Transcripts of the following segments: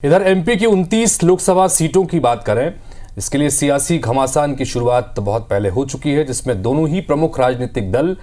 इधर एमपी की 29 लोकसभा सीटों की बात करें, इसके लिए सियासी घमासान की शुरुआत बहुत पहले हो चुकी है, जिसमें दोनों ही प्रमुख राजनीतिक दल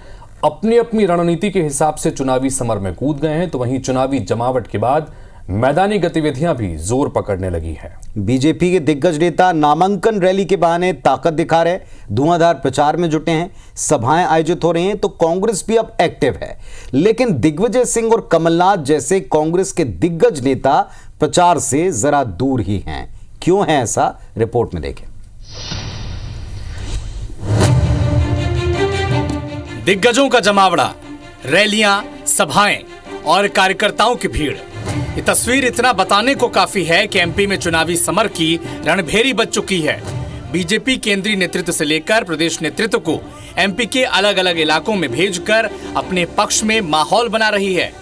अपनी अपनी रणनीति के हिसाब से चुनावी समर में कूद गए हैं। तो वहीं चुनावी जमावट के बाद मैदानी गतिविधियां भी जोर पकड़ने लगी है। बीजेपी के दिग्गज नेता नामांकन रैली के बहाने ताकत दिखा रहे, धुआंधार प्रचार में जुटे हैं, सभाएं आयोजित हो रही हैं। तो कांग्रेस भी अब एक्टिव है, लेकिन दिग्विजय सिंह और कमलनाथ जैसे कांग्रेस के दिग्गज नेता प्रचार से जरा दूर ही हैं। क्यों है ऐसा, रिपोर्ट में देखें। दिग्गजों का जमावड़ा, रैलियां, सभाएं और कार्यकर्ताओं की भीड़, ये तस्वीर इतना बताने को काफी है कि एमपी में चुनावी समर की रणभेरी बज चुकी है। बीजेपी केंद्रीय नेतृत्व से लेकर प्रदेश नेतृत्व को एमपी के अलग अलग इलाकों में भेजकर अपने पक्ष में माहौल बना रही है।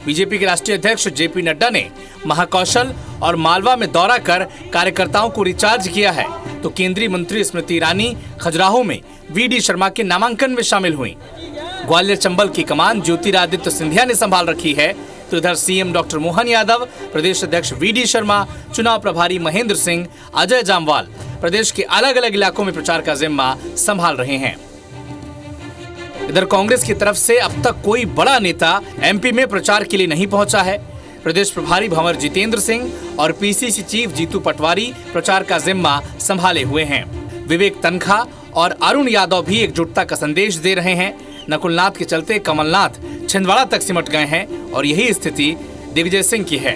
बीजेपी के राष्ट्रीय अध्यक्ष जेपी नड्डा ने महाकौशल और मालवा में दौरा कर कार्यकर्ताओं को रिचार्ज किया है, तो केंद्रीय मंत्री स्मृति ईरानी खजुराहो में वीडी शर्मा के नामांकन में शामिल हुई। ग्वालियर चंबल की कमान ज्योतिरादित्य सिंधिया ने संभाल रखी है, तो इधर सीएम डॉक्टर मोहन यादव, प्रदेश अध्यक्ष वीडी शर्मा, चुनाव प्रभारी महेंद्र सिंह, अजय जामवाल प्रदेश के अलग अलग इलाकों में प्रचार का जिम्मा संभाल रहे हैं। इधर कांग्रेस की तरफ से अब तक कोई बड़ा नेता एमपी में प्रचार के लिए नहीं पहुंचा है। प्रदेश प्रभारी भंवर जितेंद्र सिंह और पीसीसी चीफ जीतू पटवारी प्रचार का जिम्मा संभाले हुए हैं। विवेक तनखा और अरुण यादव भी एकजुटता का संदेश दे रहे हैं। नकुलनाथ के चलते कमलनाथ छिंदवाड़ा तक सिमट गए हैं और यही स्थिति दिग्विजय सिंह की है।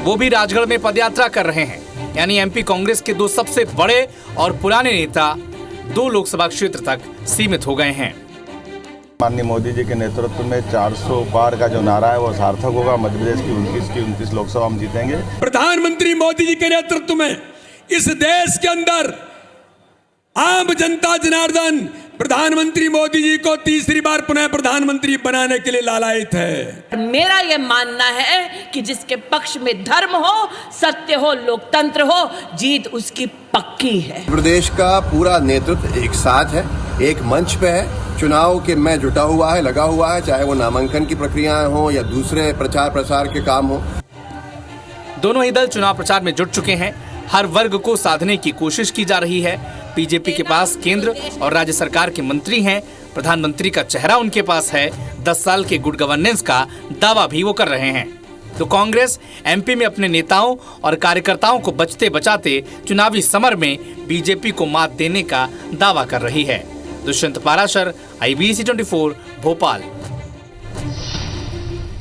वो भी राजगढ़ में पदयात्रा कर रहे हैं। यानी एमपी कांग्रेस के दो सबसे बड़े और पुराने नेता 2 लोकसभा क्षेत्र तक सीमित हो गए हैं। माननीय मोदी जी के नेतृत्व में 400 पार का जो नारा है वो सार्थक होगा। मध्य प्रदेश की 29 लोकसभा हम जीतेंगे। प्रधानमंत्री मोदी जी के नेतृत्व में इस देश के अंदर आम जनता जनार्दन प्रधानमंत्री मोदी जी को तीसरी बार पुनः प्रधानमंत्री बनाने के लिए लालायित है। मेरा यह मानना है कि जिसके पक्ष में धर्म हो, सत्य हो, लोकतंत्र हो, जीत उसकी पक्की है। प्रदेश का पूरा नेतृत्व एक साथ है, एक मंच पे है, चुनाव के में जुटा हुआ है, लगा हुआ है, चाहे वो नामांकन की प्रक्रियाएं हो या दूसरे प्रचार प्रसार के काम हो। दोनों ही दल चुनाव प्रचार में जुट चुके हैं। हर वर्ग को साधने की कोशिश की जा रही है। बीजेपी के पास केंद्र और राज्य सरकार के मंत्री हैं, प्रधानमंत्री का चेहरा उनके पास है, 10 साल के गुड गवर्नेंस का दावा भी वो कर रहे हैं। तो कांग्रेस एमपी में अपने नेताओं और कार्यकर्ताओं को बचते बचाते चुनावी समर में बीजेपी को मात देने का दावा कर रही है। दुष्यंत पाराशर, IBC 24, भोपाल।